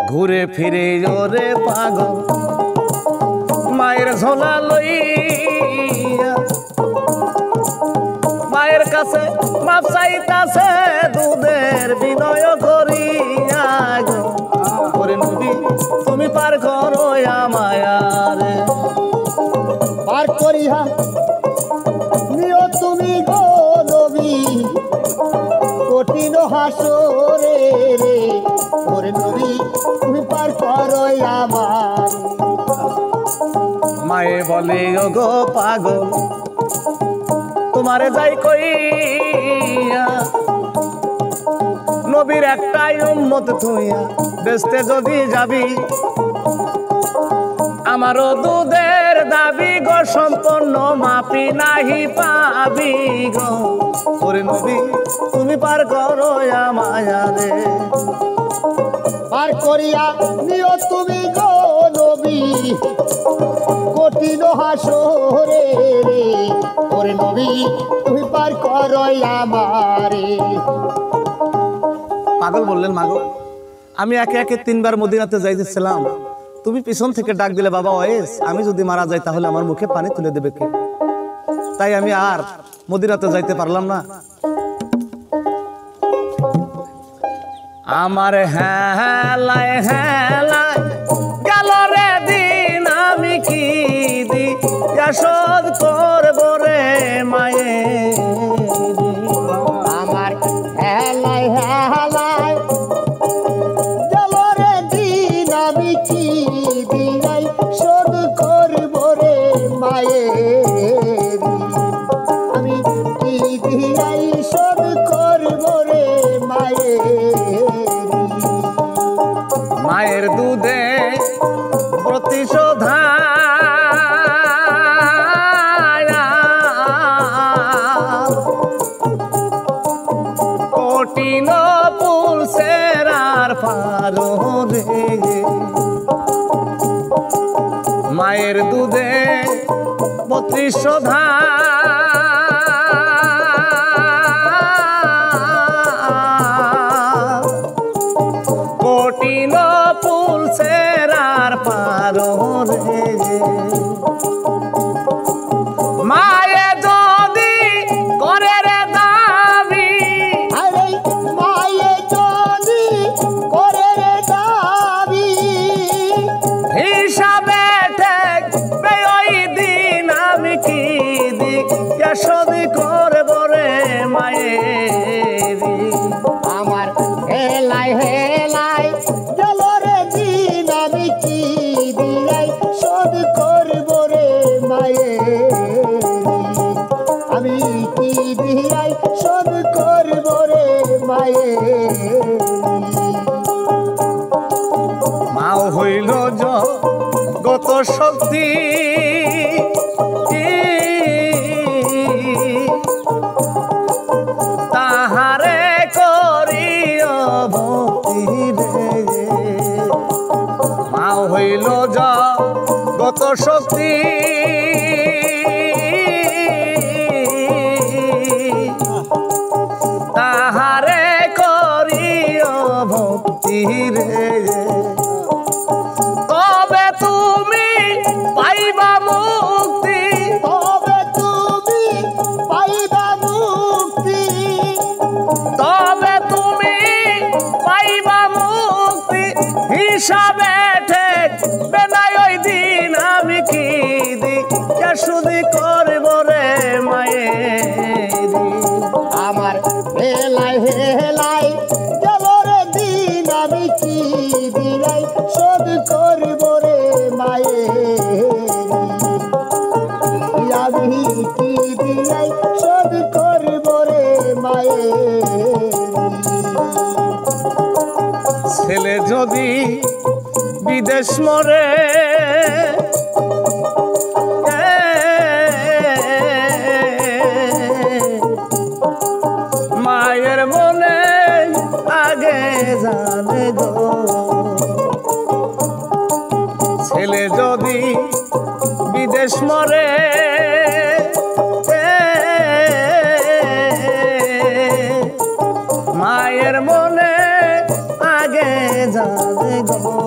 ঘুরে ফিরে ওরে পাগল মায়ের ঝোলা লইয়া মায়ের কাছে মাপ চাইতাছে দুধের বিনয় করিয়া গো ওরে নবী তুমি পার করো আমায়ারে পার করিয়া নিও তুমি গো নবী কঠিন হাসরে রে ওরে নবী তুমি পার করো আমার মায়ে বলে ও গো পাগল তোমারে যাই কইয়া নবীর একটাই উম্মত তুইয়া বেস্তে যদি যাবি আমারও দুধের দাবি গো সম্পন্ন মাপি নাহি পাবি গো ওরে নবী তুমি পার করো আমায়ারে পার করিয়া নিও তুমি গো নবী কঠিন হাসরে রে ওরে নবী তুমি পার করো আমারে পাগল বললেন মাগো আমি একে একে 3 বার মদিনাতে যাইতেছিলাম তুমি পিছন থেকে ডাক দিলে বাবা ওয়েস আমি যদি মারা যাই তাহলে আমার মুখে পানি তুলে দেবে কে তাই আমি আর মদিনাতে যাইতে পারলাম না আমার হেলায় হেলায় গেল রে দিন আমি কি দি শোধ করব রে মায়ে আমার হেলায় হেলায় গেল রে দিন আমি কি দিনাই শোধ করব রে মায়ের আমি কি দিনাই শোধ করব রে মায়ের দুধে প্রতিশোধা কঠিন পুলসের আর পারো রে মায়ের দুধে প্রতিশোধা কঠিন পুলসের আর পারো রে মায়ে যদি করে রে দাবি আরে মায়ে যদি করে রে দাবি হিসাবে ঠেকবে ওই দিন আমি কি দিক শোধ করব রে মায়ের আমার হেলাই হেলাই গেল রে দিন আমি কি দিলাই শোধ করব রে মায়ের আমি কি দিলাই শোধ করব রে মায়ের মাও হইল গত শক্তি তাহারে করিও ভক্তি রে মাও হইল গত শক্তি তাহারে করিও ভক্তি রে তবে তুমি পাইবা মুক্তি তবে তুমি পাইবা মুক্তি তবে তুমি পাইবা মুক্তি হিসাবে ঠেকবে না ওই দিন আমি কি দিক শুধু করব রে মায়ের আমার হেলাই হেলাই গেল রে দিন আমি কি দিলাই শোধ করব রে মায়ের আমি কি দিলাই শোধ করব রে মায়ের ছেলে যদি বিদেশ মরে মায়ের মনে আগে জানে গো ছেলে যদি বিদেশ মরে মায়ের মনে আগে যাবে গো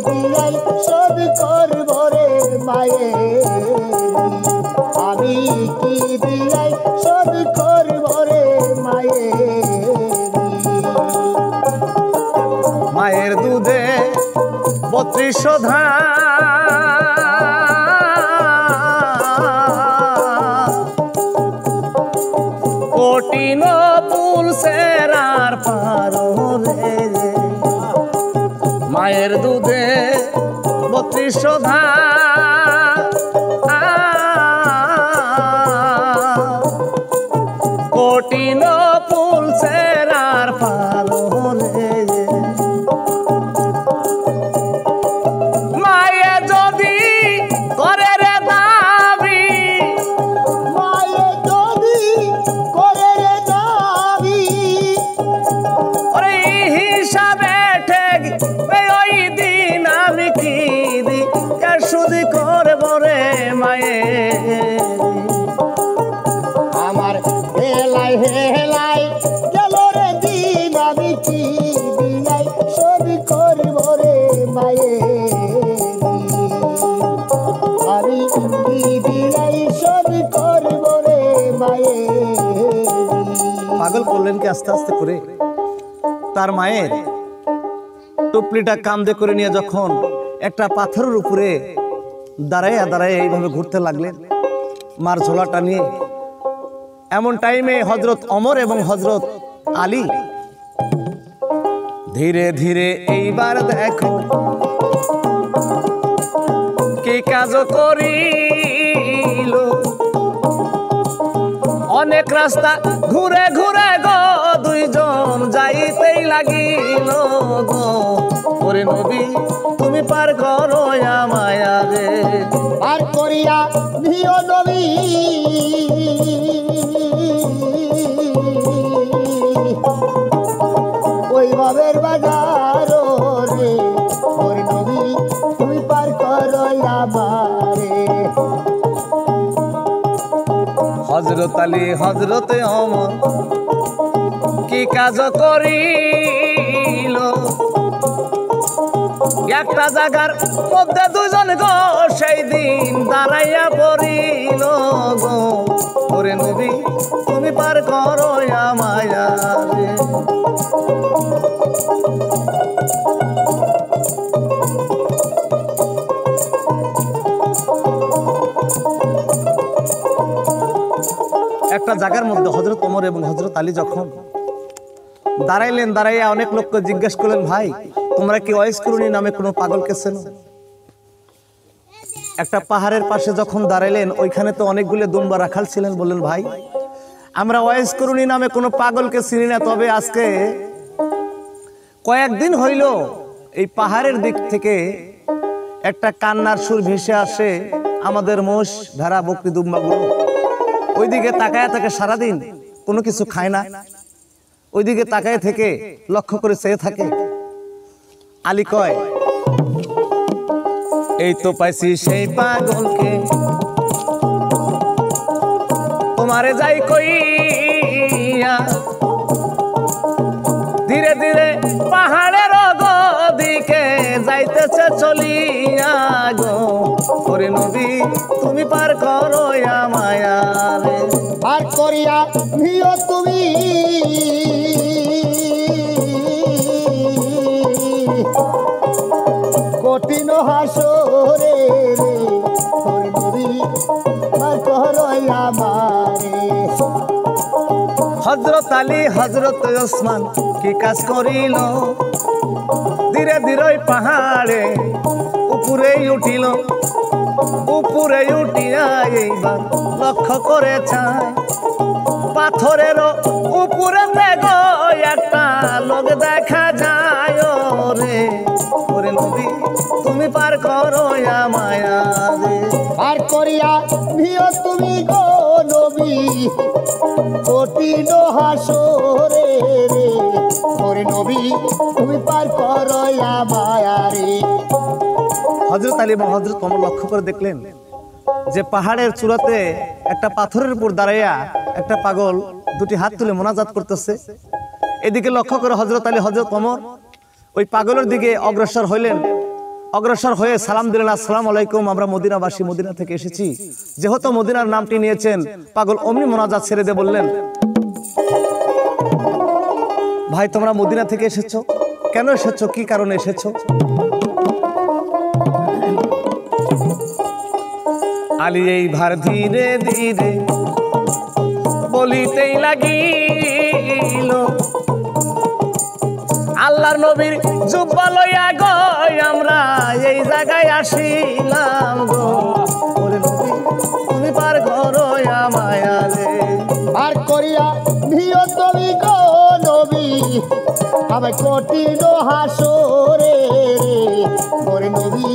দিয়াই শোধ করব রে মায়ের আমি কি দিয়াই শোধ করব রে মায়ের মায়ের দুধে 32 কঠিন পুল সেরার পার রে মায়ের দুধে 32 কঠিন পুল সেরার পার রে মায়ে যদি করে রে দাবি মায়ে যদি করে রে দাবি ওরে হিসাবে ঠেক ওই দিন আমি কি দি শুধু করব রে মায়ে আমার হেলাই হেলাই গেল রে দিন আমি কি দিয়াই শোধ করব রে মায়ের আমি কি দিয়াই শোধ করব রে মায়ের পাগল করলেন কি আস্তে আস্তে করে তার মায়ের টুপলিটা কামদে করে নিয়ে যখন একটা পাথরের উপরে দাঁড়ায় দাঁড়ায় এইভাবে ঘুরতে লাগলেন মার ঝোলাটা নিয়ে এমন টাইমে হযরত ওমর এবং হযরত আলী ধীরে ধীরে এইবার দেখো কি কাজ করিল অনেক রাস্তা ঘুরে ঘুরে গো দুইজন যাইতেই লাগিল গো ওরে নবী তুমি পার করো মায়া রে আর করিয়া নিও নবী ওই বাবের বাজার রে ওই নবী তুমি পার করো আমারে হযরত আলী হযরত ওমর কি কাজ করিল একটা জায়গার মধ্যে দুজন গো সেই দিন দাঁড়াইয়া পড়িল গো ওরে নবী তুমি পার করো মায়া রে একটা জায়গার মধ্যে হযরত ওমর এবং হযরত আলী যখন দাঁড়াইলেন দাঁড়াইয়া অনেক লোককে জিজ্ঞেস করলেন ভাই তোমরা কি ওয়াইস করুনি নামে কোনো পাগলকে চেনো একটা পাহাড়ের পাশে যখন দাঁড়াইলেন ওইখানে তো অনেকগুলো দুম্বা রাখাল ছিলেন বললেন ভাই আমরা ওয়াইস করুনি নামে কোনো পাগলকে চিনি না তবে আজকে কয়েকদিন হইল এই পাহাড়ের দিক থেকে একটা কান্নার সুর ভেসে আসে আমাদের মোষ ভেড়া বকরি দুম্বাগুলো ওইদিকে তাকায় থাকে সারাদিন কোনো কিছু খায় না ওইদিকে তাকায় থেকে লক্ষ্য করে চেয়ে থাকে আলী কয় এই তো পাইছি সেই পাগলকে তোমারে যাই কইয়া ধীরে ধীরে পাহাড়ের দিকে যাইতেছে চলিয়া গো ওরে নবী তুমি পার করো মায়া রে পার করিয়া নিও তুমি কঠিন হাসরে রে ওরে নবী পার করো আমারে হযরত আলী হযরত ওসমান কি কাজ করিল ধীরে ধীরে ওই পাহাড়ে উপরে উঠিল উপরে উঠিয়া এইবার লক্ষ্য করে চায় পাথরের উপরে দেখো একটা লোক দেখা যায় রে ওরে নবী তুমি পার করো মায়া রে পার করিয়া নিও তুমি গো নবী কঠিন হাসরে রে ওরে নবী তুমি পার করো আমারে হযরত আলী এবং হযরত ওমর লক্ষ্য করে দেখলেন যে পাহাড়ের চূড়াতে একটা পাথরের উপর দাঁড়াইয়া একটা পাগল দুটি হাত তুলে মোনাজাত করতেছে এদিকে লক্ষ্য করে হযরত আলী হযরত ওমর ওই পাগলের দিকে অগ্রসর হইলেন অগ্রসর হয়ে সালাম দিলেন, আসসালামু আলাইকুম, আমরা মদিনাবাসী, মদিনা থেকে এসেছি। যেহেতু মদিনার নামটি নিয়েছেন, পাগল অমনি মোনাজাত ছেড়ে দিয়ে বললেন, ভাই তোমরা মদিনা থেকে এসেছো, কেন এসেছো, কি কারণে এসেছো? আলী এই ভার ধীরে ধীরে বলিতেই লাগিল, আল্লাহর নবীর জুব্বা লইয়া গো আমরা এই জায়গায় আসিলাম গো। ওরে নবী তুমি পার করো আমায় রে, পার করিয়া নিও তুমি গো নবী আমায় কঠিন হাসরে রে। ওরে নবী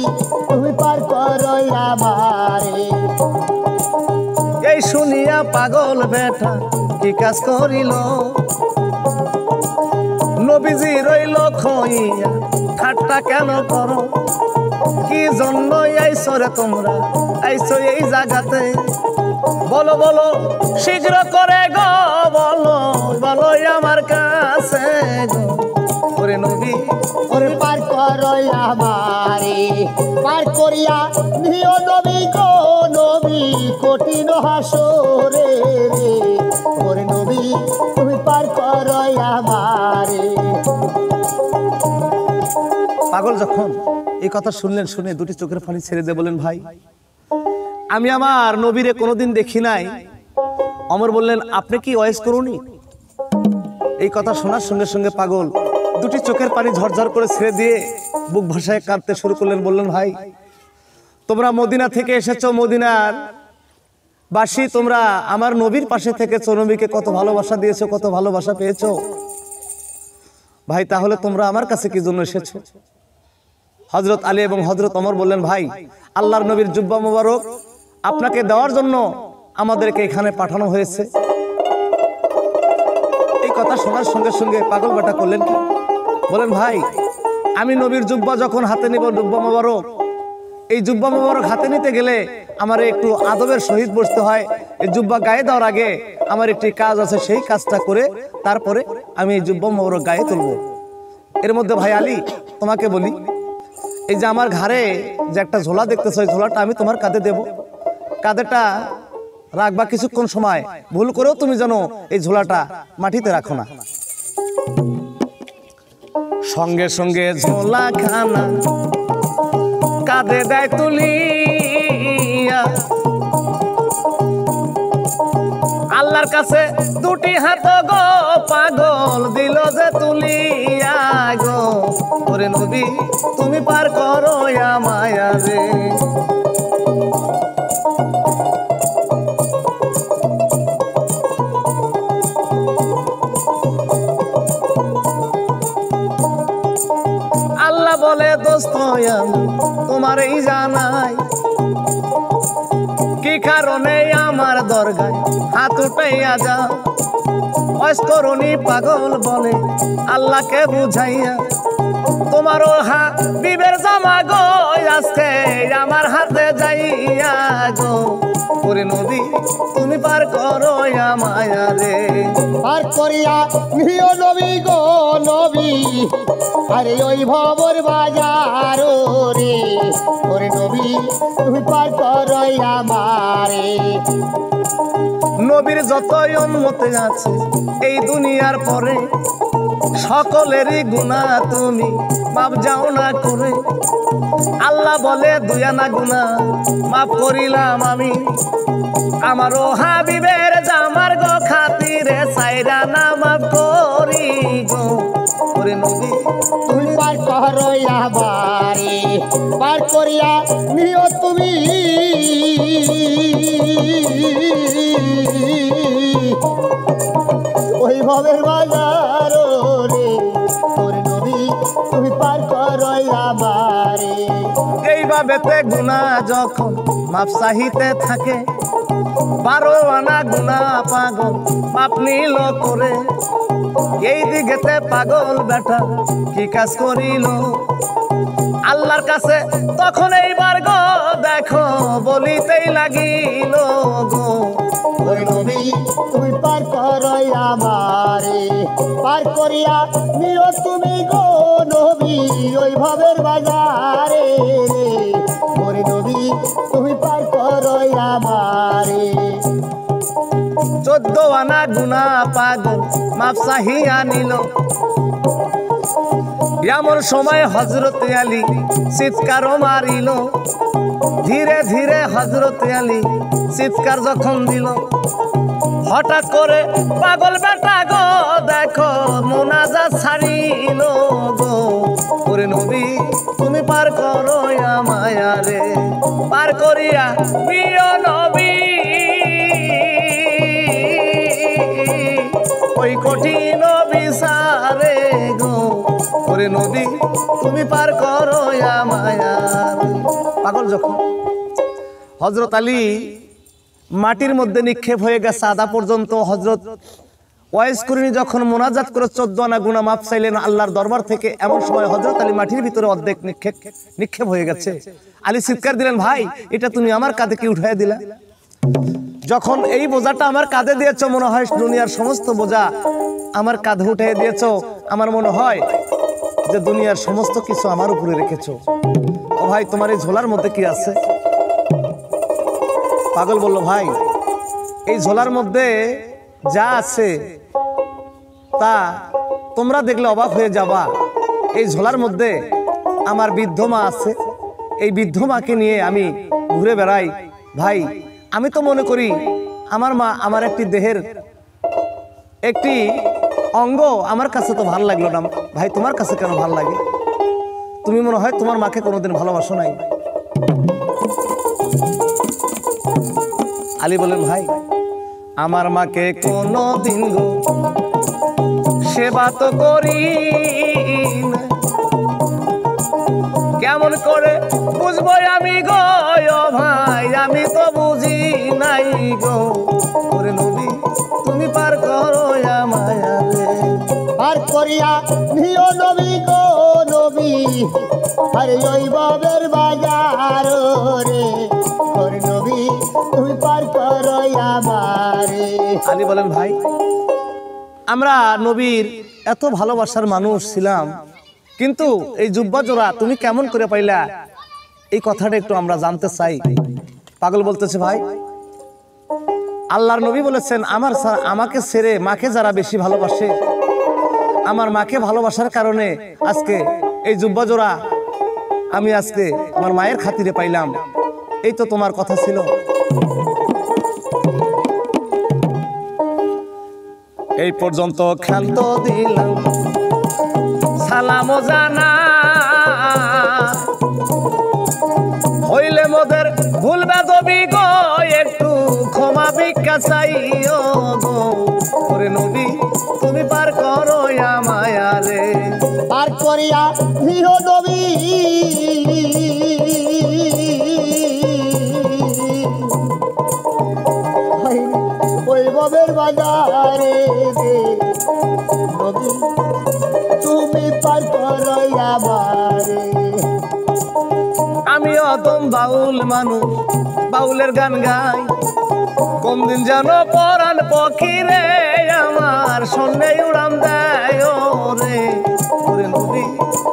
তুমি পার করো আমারে। এই শুনিয়া পাগল বেটা কি কাজ করিল, নবীজি রইল খইয়া, ঠাট্টা কেন করো, কি জন্য আইছো রে তোমরা, আইছো এই জায়গাতে, বলো বলো শীঘ্র করে গো, বলো বলো আমার কাছে গো। ওরে নবী ওরে পার করো আমারে, পার করিয়া নিও নবী গো নবী কঠিন হাসরে রে। ওরে নবী তুমি পার করো আমারে। পাগল যখন এই কথা শুনলেন, শুনে দুটি চোখের পানি ছেড়ে দিয়ে বলেন, ভাই আমি আমার নবীরে কোনোদিন দেখি নাই। অমর বললেন, আপনি কি ওয়াইজ করুনি? এই কথা শোনার সঙ্গে সঙ্গে পাগল দুটি চোখের পানি ঝরঝর করে ছেড়ে দিয়ে বুক ভাষায় কাঁদতে শুরু করলেন। বললেন, ভাই তোমরা মদিনা থেকে এসেছো, মদিনার বাসী, তোমরা আমার নবীর পাশে থেকেছো, নবীকে কত ভালোবাসা দিয়েছো, কত ভালোবাসা পেয়েছো। ভাই তাহলে তোমরা আমার কাছে কি জন্য এসেছো? হযরত আলী এবং হযরত ওমর বললেন, ভাই আল্লাহর নবীর জুব্বা মোবারক আপনাকে দেওয়ার জন্য আমাদেরকে এখানে পাঠানো হয়েছে। এই কথা শোনার সঙ্গে সঙ্গে পাগল বেটা করলেন কি, বলেন, ভাই আমি নবীর জুব্বা যখন হাতে নিব, জুব্বা মোবারক, এই জুব্বা মোবারক হাতে নিতে গেলে আমার একটু আদবের সহিত বসতে হয়। এই জুব্বা গায়ে দেওয়ার আগে আমার একটি কাজ আছে, সেই কাজটা করে তারপরে আমি এই জুব্বা মোবারক গায়ে তুলব। এর মধ্যে ভাই আলী তোমাকে বলি, এই যে আমার ঘাড়ে যে একটা ঝোলা দেখতেছো, এই ঝোলাটা আমি তোমার কাঁধে দেব, কাঁধেটা রাখবা কিছুক্ষণ সময়, ভুল করেও তুমি যেন এই ঝোলাটা মাটিতে রাখো না। সঙ্গে সঙ্গে ঝোলা খানা কাঁধে দেয় তুলিয়া, আল্লাহর কাছে দুটি হাত গো পাগল দিল যে তুলিয়া গো। ওরে নবী তুমি পার করো আমায় রে। আল্লাহ বলে, দোস্ত আমি তোমার এই জানাই, কি কারণে আমার দরগায় হাত উঠাইয়া যাও। অস্তরণী পাগল বলে, আল্লাহকে বুঝাইয়া, তোমারও হাবিবের জামা গো আজকে আমার হাতে যাইয়া গো। ওরে নবী তুমি পার করো আমায় রে। পার করিয়া নিও নবী গো নবী আরে ওই ভবর বাজার রে। ওরে নবী তুমি পার করো আমারে। নবীর যতই উম্মত আছে এই দুনিয়ার পরে, সকলেরই গুনাহ তুমি মাপ যাও না করে। আল্লাহ বলে, দুই আনা গুনাহ মাফ করিলাম আমি, আমারও হাবিবের জামার গো খাতিরে চাইরা না মাফ করি গো। ওরে নবী তুমি পার করো আমারে। পার করিয়া নিও তুমি ওই ভবের বাজার রে। ওরে নবী তুমি পার করো আমারে। এইভাবেতে গুনাহ যখন মাপ চাহিতে থাকে, 12 আনা গুনাহ পাগল মাপ নিল করে। এই দিকেতে পাগল বেটা কি কাজ করিল, আল্লাহর কাছে তখন এইবার গো দেখো বলিতেই লাগিল গো। ওরে নবী তুমি পার করো আমারে। পার করিয়া নিও তুমি গো নবী ওই ভবের বাজারে রে ওরে নবী তুমি পার করো আমারে 14 আনা গুনা পাগল মাপ চাহিয়া নিল এমন সময় হযরত আলী চিৎকার মারিল ধীরে ধীরে হযরত আলী চিৎকার যখন দিল হঠাৎ করে পাগল বেটা গো দেখো মুনাজাত ছাড়িল গো ওরে নবী তুমি পার করো আমায় রে পার করিয়া প্রিয় নবী ওই কঠিন বিচারে গো ওরে নবী তুমি পার করো আমায় পাগল যখন হযরত আলী মাটির মধ্যে নিক্ষেপ হয়ে গেছে আধা পর্যন্ত হযরত ওয়াইস করিনি যখন মোনাজাত করে 14 আনা গুনাহ মাফ চাইলেন আল্লাহর দরবার থেকে এমন সময় হযরত আলী মাটির ভিতরে অর্ধেক নিক্ষেপ হয়ে গেছে আলী চিৎকার দিলেন ভাই এটা তুমি আমার কাঁধে কি উঠায় দিলা যখন এই বোঝাটা আমার কাঁধে দিয়েছো মনে হয় দুনিয়ার সমস্ত বোঝা আমার কাঁধে উঠিয়ে দিয়েছো আমার মনে হয় যে দুনিয়ার সমস্ত কিছু আমার উপরে রেখেছো ও ভাই তোমার এই ঝোলার মধ্যে কি আছে পাগল বলল ভাই এই ঝোলার মধ্যে যা আছে তা তোমরা দেখলে অবাক হয়ে যাবা এই ঝোলার মধ্যে আমার বৃদ্ধ মা আছে এই বৃদ্ধ মাকে নিয়ে আমি ঘুরে বেড়াই ভাই আমি তো মনে করি আমার মা আমার একটি দেহের একটি অঙ্গ আমার কাছে তো ভালো লাগলো না ভাই তোমার কাছে কেন ভালো লাগে তুমি মনে হয় তোমার মাকে কোনোদিন ভালোবাসো নাই আলী বলেন ভাই আমার মাকে কোনোদিন গো সেবা তো করি না কেমন করে বুঝবো আমি গো ও ভাই আমি তো বুঝি নাই গো ওরে নবী তুমি পার করো আমায় রে পার করিয়া নিও নবী গো নবী আরে ওই ভবের বাজার রে ওরে নবী তুমি পার করো আমারে আলী বলেন ভাই আমরা নবীর এত ভালোবাসার মানুষ ছিলাম কিন্তু এই জুব্বা জোড়া তুমি কেমন করে পাইলা এই কথাটা একটু আমরা জানতে চাই পাগল বলতেছে ভাই আল্লাহর নবী বলেছেন আমাকে ছেড়ে মাকে যারা বেশি ভালোবাসে আমার মাকে ভালোবাসার কারণে আজকে এই জুব্বা জোড়া আমি আজকে আমার মায়ের খাতিরে পাইলাম এই তো তোমার কথা ছিল এই পর্যন্ত ক্ষান্ত দিলাম সালাম জানা হইলে মোদের ভুল বেদবি গো একটু ক্ষমা ভিক্ষা চাইও গো ওরে নবী তুমি পার করো আমায় রে পার করিয়া নিও নবী ওই ভবের বাজারে রে নবী তুমি পার করো আমারে আমি অদম বাউল মানুষ বাউলের গান গাই কোন দিন যেন পরাণ পক্ষী রে আমার সন্ধ্যে উড়াম দেয় রে ওরে নবী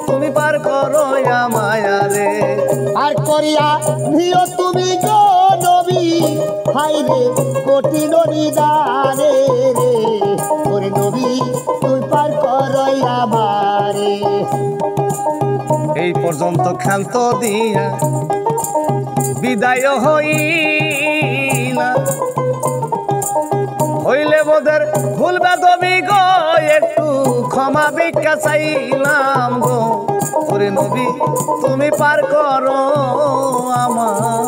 তুমি পার করো আমায় রে আর করিয়া নিও তুমি গো নবী হাই রে কঠিন নিদানে রে ওরে নবী তুই পার করো আমারে এই পর্যন্ত ক্ষান্ত দিয়া বিদায় হইলা হইলে মোদের ভুল বেদবি গো একটু ক্ষমা ভিক্ষা চাইলাম গো ওরে নবী তুমি পার করো আমার